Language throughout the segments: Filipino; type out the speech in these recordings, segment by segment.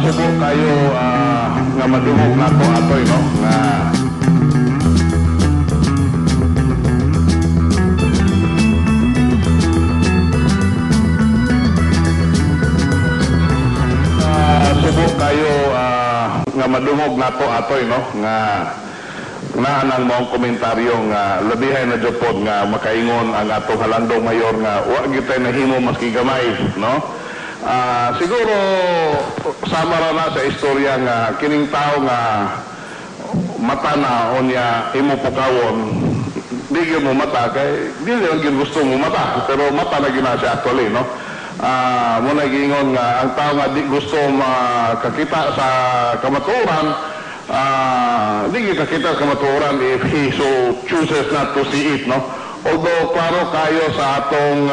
subo kayo nga madungog nato atoy no nga subo kayo nga madungog nato atoy no nga nang mong komentaryo nga labihay na jopod nga makaingon ang atong halandong mayor nga wa gyud tay nahimo maski gamay no. Siguro sama ra na sa istorya nga kining tao nga mata na onya imo pukawon di gyud mo mata kay dili lang gyud gusto mo mata pero mata na gyud na siya actually no. Mo nagingon nga ang tao nga di gusto makakita sa kamatuoran di kita kamatuoran if he so chooses not to see it no. Although klaro kayo sa atong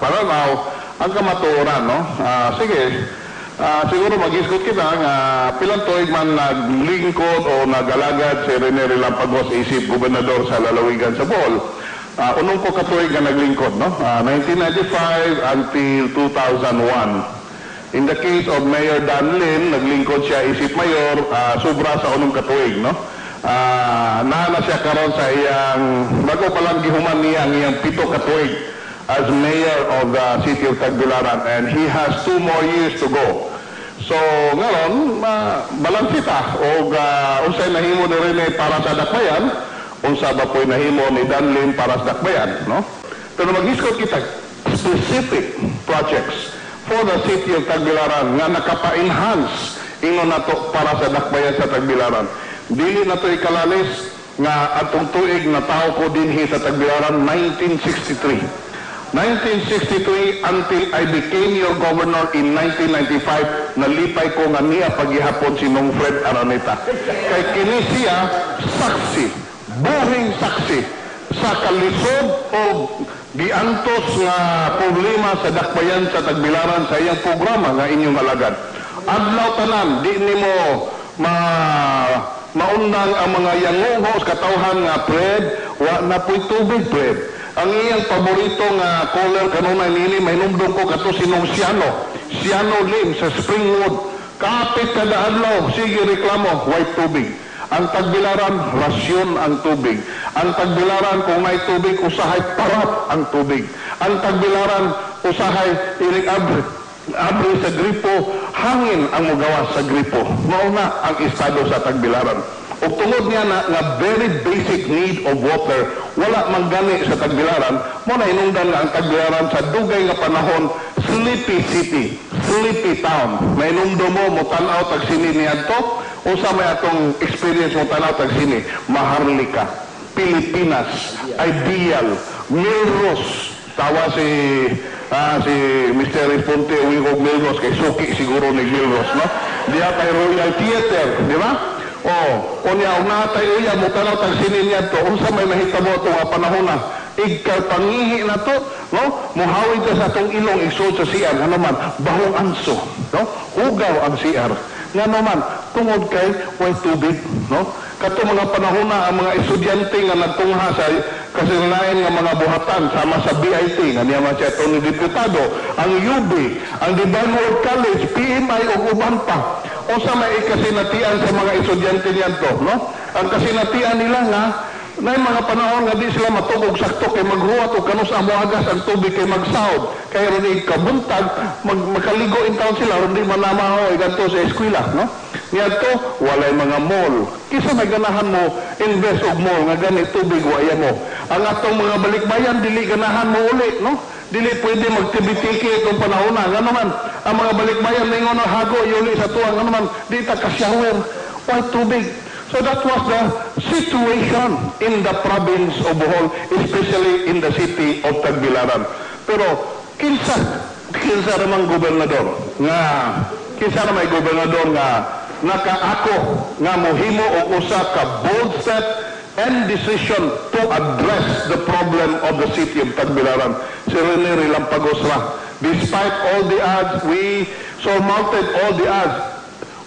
pananaw ang kamatuoran no. Sige siguro mag-isgot kita nga pilang tuig man naglingkod o nagalagad si Rene Relampagos isip gobernador sa lalawigan sa Bohol. Unong ko katuig nga naglingkod no. 1995 until 2001. In the case of Mayor Dan Lim, naglingkod siya isip mayor, sobra sa unong katuig, no? Naana siya karon sa iyang, bago palang gihuman niya ang iyang 7 katuig as mayor of the city of Tagbilaran, and he has 2 more years to go. So, ngayon, balansita, o unsay nahimo ni Rene para sa Dakbayan, unsa ba po'y nahimo ni Dan Lim para sa Dakbayan, no? Pero mag-iskot kita, specific projects for the city of Tagbilaran nga nakapa-enhance ino nato para sa Dakbayan sa Tagbilaran. Dili nato ikalalis nga atong tuig na tao ko dinhi sa Tagbilaran 1963. 1963 until I became your governor in 1995, nalipay ko nga niya paghihapon si Nong Fred Araneta. Kay kini siya saksi, buhing saksi sa kalisod o giantos nga problema sa Dakbayan sa Tagbilaran sa iyang programa nga inyong alagad. Adlaw tanan, di nimo maundang ang mga yangungos katawhan nga Fred, wa na po'y tubig Fred. Ang iyang paborito nga caller kanunay nini mahinumdong ko kato sinong Siano Lim sa Springwood. Kapit kada adlaw, sige reklamo, white tubig. Ang Tagbilaran, rasyon ang tubig. Ang Tagbilaran, kung may tubig, usahay parat ang tubig. Ang Tagbilaran, usahay abre sa gripo, hangin ang mugawas sa gripo. Mauna ang estado sa Tagbilaran. O tungod niya na very basic need of water, wala manggani sa Tagbilaran, muna inungdan nga ang Tagbilaran sa dugay nga panahon, sleepy city, sleepy town. May inungdo mo, mutanaw tagsini niya to, o sa may atong experience mo tanaw tagsini, Maharlika, Pilipinas, Ideal, Melrose, tawa si Mr. Ponte uwing Melrose, kay Suki siguro ni Melrose, no? Diya kay Royal Theater, di ba? O niya, natay uya, mo tanaw tagsini niya to, o sa may mahitabo ito nga panahon na, pangihi na to, no? Muhawid ka sa itong ilong, isod sa CR, ano man, bahong anso, no? Hugaw ang CR. Nga naman, tungod kay way tubig, no? Kato mga panahon na ang mga estudyante nga nagtungha sa kasinayan nga mga buhatan sama sa BIT, nga niya man siya itong diputado, ang UB, ang Divine Word College, PMI o uban pa. O sa may kasinatian sa mga estudyante niyan to, no? Ang kasinatian nila nga, na mga panahon nga di sila matugog sakto kay maghuwat o kanus amuagas ang tubig kay magsahod kay ron kabuntag makaligo in town sila ron di manamaho ganto sa eskwela no niya to walay mga mall kisa may ganahan mo invest og mall nga gani tubig wa mo ang atong mga balikbayan dili ganahan mo uli no dili pwede magtibitiki itong panahon na nga naman ang mga balikbayan ningon hago yuli sa tuwa nga naman di ta ka-shower why tubig. So that was the situation in the province of Bohol, especially in the city of Tagbilaran. Pero kinsa namang gobernador kinsa namang gobernador nga nakaako nga mohimo og usa ka bold step and decision to address the problem of the city of Tagbilaran. Si Rene Relampagos ra. Despite all the odds, we surmounted all the odds.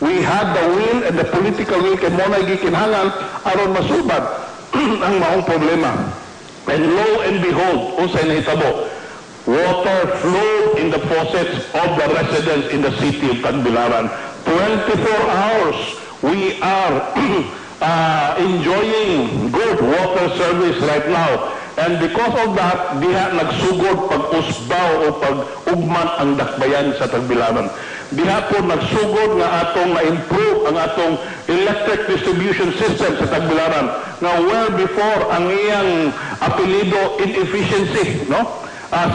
We had the will and the political will kay mo na gikinhangan aron masubad ang maong problema. And lo and behold, unsay nahitabo, water flowed in the faucets of the residents in the city of Tagbilaran. 24 hours we are enjoying good water service right now. And because of that, diha nagsugod pag-usbaw o pag-ugman ang dakbayan sa Tagbilaran. Diha po nagsugod nga atong na-improve ang atong electric distribution system sa Tagbilaran nga well before ang iyang apelido inefficiency, no?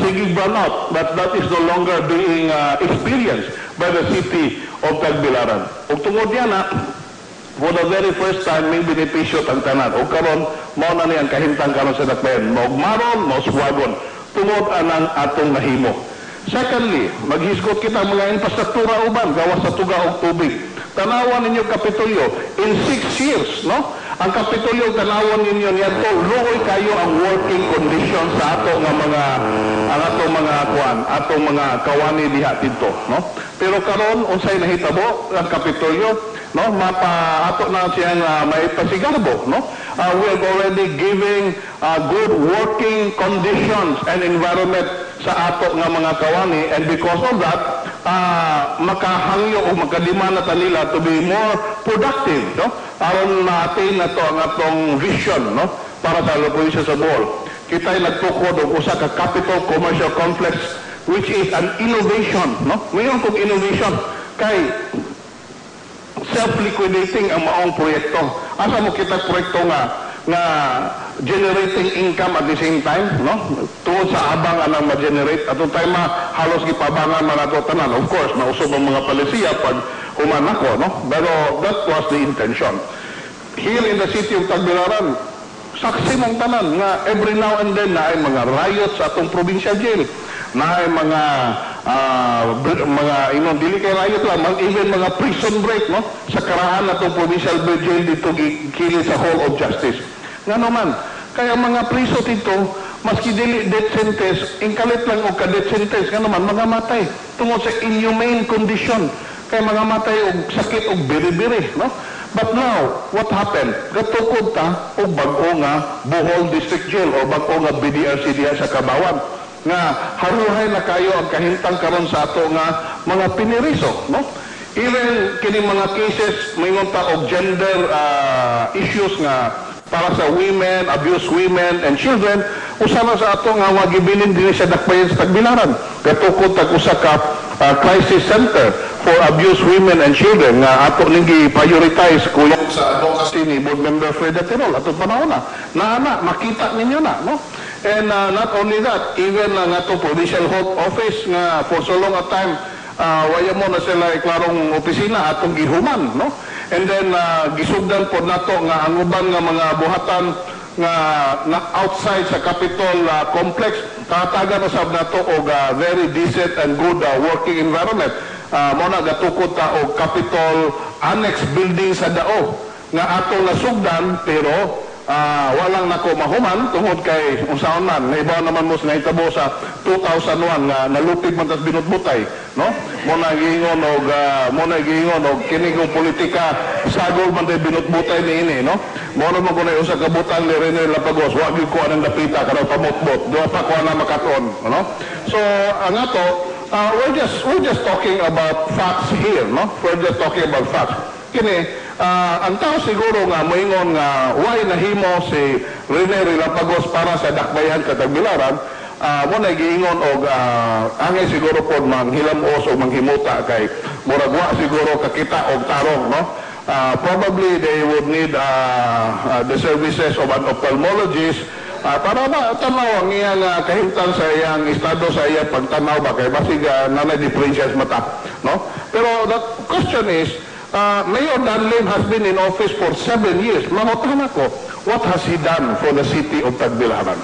Sige burnout, but that is no longer being experienced by the city of Tagbilaran. Ug tungod yan for the very first time, may benepisyo ang tanan. O karon, mao na ni ang kahimtang karon sa dakbayan. Maugmaron, mauswagon. Tungod anang atong nahimo. Secondly, maghisgot kita mga infrastruktura uban, gawas sa tuga o tubig. Tanawan ninyo Kapitolyo, in 6 years, no? Ang Kapitolyo, tanawan ninyo niya to, luoy kayo ang working conditions sa ato nga mga, ang atong mga kuan, atong mga kawani diha dito, no? Pero karon unsay nahitabo ang Kapitolyo, no? Ato na siyang may pasigarbo, no? We are already giving good working conditions and environment sa ato nga mga kawani, and because of that, makahangyo o makadima na nila to be more productive, no? Aron na-attain na to ang atong vision, no? Para sa probinsya sa Bohol. Kita'y nagtukod og usa ka capital commercial complex which is an innovation, no? Mayroon kong innovation kay self-liquidating ang maong proyekto. Asa mo kita proyekto nga generating income at the same time, no? Tungod sa abang anang ma-generate at time halos gipabangan man ato tanan. Of course, nausob ang mga palisiya pag human ako, no? Pero that was the intention. Here in the city of Tagbilaran, saksi mong tanan nga every now and then na ay mga riots sa atong provincial jail, na ay mga dili kay riot lang, even mga prison break, no? Sa karaan atong provincial jail dito kilid sa Hall of Justice. Nga naman, kaya mga priso dito, maski dili death sentence, ingkalit lang o ka-death sentence, nga naman, mga matay. Tungod sa inhumane condition, kaya mga matay og sakit og biri-biri, no? But now, what happened? Gatukod ta og bag-o nga Bohol District Jail o bag-o nga BDRC diha sa Kabawan. Nga haruhay na kayo ang kahintang karon sa ato nga mga piniriso, no? Even kini mga cases mayingon ta og gender issues nga para sa women, abused women and children, usama sa ato nga wagibilin din sa dakbayan sa Tagbilaran. Gatukod tag usa ka crisis center for abused women and children nga ato ning gi-prioritize kuya sa advocacy ni Board Member Freda Tirol ato panahon na makita ninyo na, no? And not only that, even nga to provincial health office nga for so long a time waya mo na sila klarong opisina atong gihuman, no? And then gisugdan po nato nga ang uban nga mga buhatan nga outside sa Capitol complex, katagan na sab nato og very decent and good working environment. Muna gatukod ta og Capitol Annex building sa Dao nga atong nasugdan pero walang nako mahuman tungod kay unsaon man naibaw naman mo sa nahitabo sa 2001 nga nalupig man tas binutbutay, no? Muna giingon og kini kong politika sagol man tay binutbutay niini, no? Muna mo kunay usa ka butang ni Rene Lapagos, wa gyud ko anang dapita kada pamutbot, duha pa ko na makaton, no? So ang ato we're just talking about facts here, no? We're just talking about facts. Kini ang tao siguro nga moingon nga why nahimo si Rene Lapagos para sa dakbayan sa Tagbilaran, mo na giingon og angay siguro pod manghilamos o manghimuta kay murag wa siguro kakita og tarong, no? Probably they would need the services of an ophthalmologist para tanaw ang iyang kahimtang sa iyang estado sa iyang pagtanaw ba kay basig nanay differentials mata, no? Pero the question is, Mayor Dan Lim has been in office for 7 years. Mahotan ako, what has he done for the city of Tagbilaran?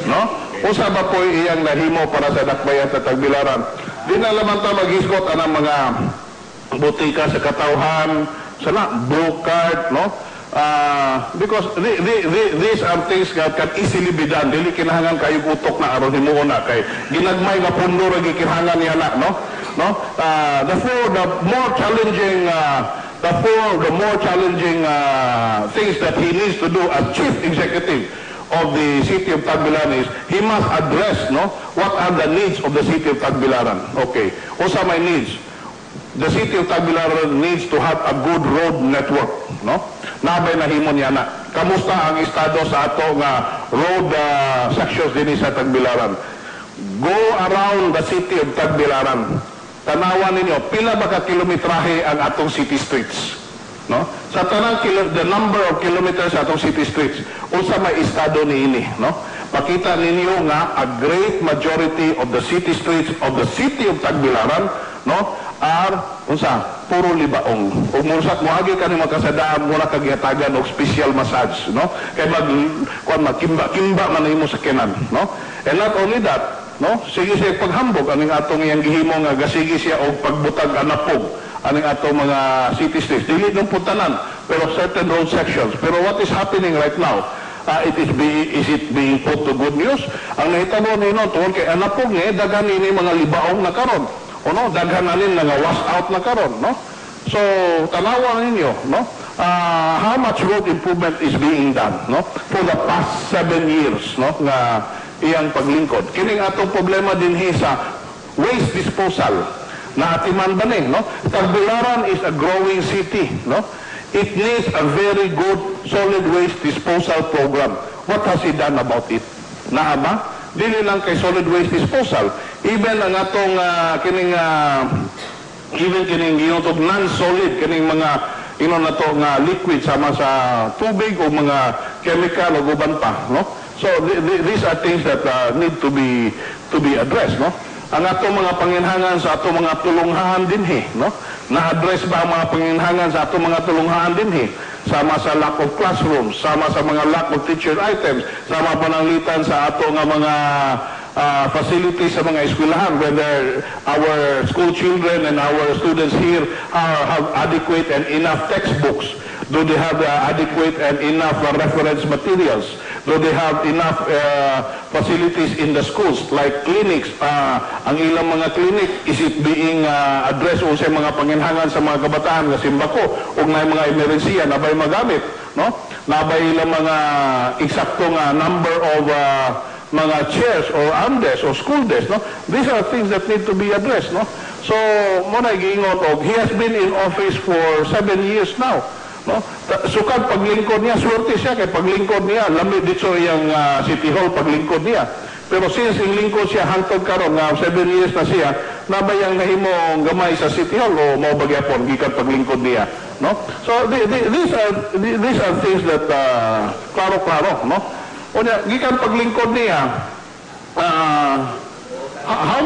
No? Usa ba po iyang nahimo para sa dakbayan sa Tagbilaran? Di na lamang ta maghisgot anang mga butika sa katawhan, sana, blue card, no? Because these are things that can easily be done. Dili kinahanglan kayo utok na aron himuon na kay ginagmay nga pundo ra gikinahanglan niya na, no? The more challenging things that he needs to do as chief executive of the city of Tagbilaran is he must address, no, what are the needs of the city of Tagbilaran. Okay, usa may needs. the city of Tagbilaran needs to have a good road network, no? Nabay nahimon niya na. Kamusta ang estado sa ato nga road sections din sa Tagbilaran? Go around the city of Tagbilaran. Tanawan ninyo, pila ba ka kilometrahe ang atong city streets? No? Sa tanang the number of kilometers sa atong city streets, unsa may estado niini, no? Makita ninyo nga a great majority of the city streets of the city of Tagbilaran, no, are unsa puro libaong. Ug mursak moagi kani makasadaan mura kagyatagan og special massage, no? Kay magkimba man nimo sa kenan, no? And not only that, no, sige siya paghambog aning atong iyang gihimo nga gasigi siya og pagbutag anapog aning atong mga city streets. Dili nung puntanan, pero certain road sections. Pero what is happening right now? Is it being put to good use? Ang nahitabo nino tungod kay anapog ni daghan ni mga libaong na karon. O no, daghan na nga wash out na karon, no? So tanawan ninyo, no? How much road improvement is being done, no? For the past 7 years, no? Nga iyang paglingkod. Kining atong problema din sa waste disposal na atiman ba ni, no? Tagbilaran is a growing city, no? It needs a very good solid waste disposal program. What has he done about it? Naa ba? Dili lang kay solid waste disposal. Even ang atong kining giyotog non-solid kining mga na to nga liquid sama sa tubig o mga chemical o guban pa, no? So these are things that need to be addressed, no? Ang atong mga panginhangan sa atong mga tulunghaan dinhi, no? Na-address ba ang mga panginhangan sa atong mga tulunghaan dinhi? Sama sa lack of classrooms, sama sa mga lack of teacher items, sama pananglitan sa atong mga facilities sa mga eskwelahan, whether our school children and our students here have adequate and enough textbooks. Do they have adequate and enough reference materials? Do they have enough facilities in the schools like clinics? Ang ilang mga clinic, is it being addressed o sa mga panginhangan sa mga kabataan na simbako o na mga emergensiya na ba'y magamit? No? Na ba'y ilang mga eksaktong number of mga chairs or armrests or school desks? No? These are things that need to be addressed. No? So, muna giingon og, he has been in office for 7 years now. No? Sukad paglingkod niya, swerte siya kay paglingkod niya, lamig dito yung City Hall paglingkod niya. Pero since inglingkod siya hangtod karon nga 7 years na siya, nabayang nahimo gamay sa City Hall o mao bagyapon gikan paglingkod niya, no? So these are things that klaro-klaro, no? Unya gikan paglingkod niya, how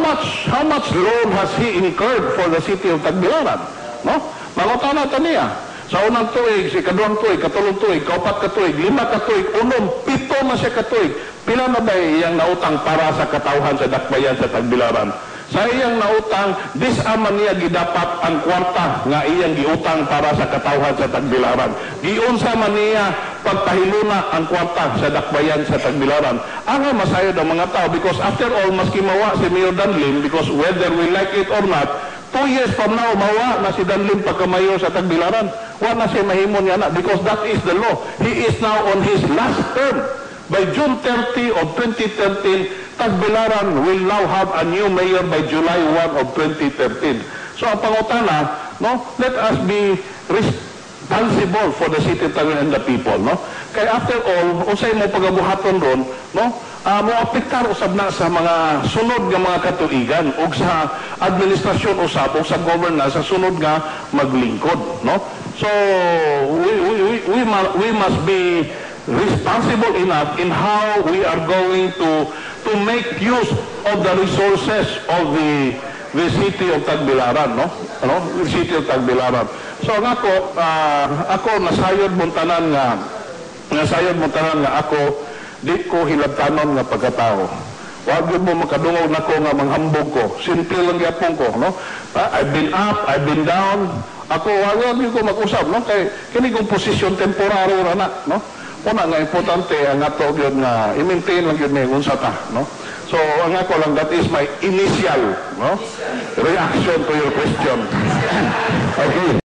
much loan has he incurred for the city of Tagbilaran, no? Mangutana ta niya. Sa unang tuig, si kaduang tuig, katulong tuig, kaupat ka tuig, 5 ka tuig, 7 na siya ka tuig. Pila na ba iyang nautang para sa katawhan sa dakbayan sa Tagbilaran? Sa iyang nautang, disaman niya gidapat ang kwarta nga iyang giutang para sa katawhan sa Tagbilaran. Giunsa man niya pagpahiluna ang kwarta sa dakbayan sa Tagbilaran. Ang masayod ang mga tao because after all, maski mawa si Mayor Danlim, because whether we like it or not, 2 years from now, mawa na si Danlim pagkamayor sa Tagbilaran. Wa na siya mahimon niya na because that is the law. He is now on his last term. By June 30 of 2013, Tagbilaran will now have a new mayor by July 1 of 2013. So ang pangutana, no, let us be responsible for the city of Tagbilaran and the people, no? Kaya after all, usay mo pagabuhaton ron, no? Mo apektar usab na sa mga sunod nga mga katuigan o sa administrasyon usab o sa governance sa sunod nga maglingkod, no? So we must be responsible enough in how we are going to make use of the resources of the city of Tagbilaran, no? Ano? The city of Tagbilaran. So ako nasayod mo tanan nga ako di ko hilabtanon nga pagkatao. Wag mo makadungog nako nga manghambog ko. Simple lang gyapon ko, no? I've been up, I've been down. Ako wag ko mag-usab, no? Kay kini kong posisyon temporary ra na, no? Una nga importante ang ato gyud nga i-maintain lang gyud ni unsa ta, no? So ang ako lang, that is my initial, no, reaction to your question. Okay.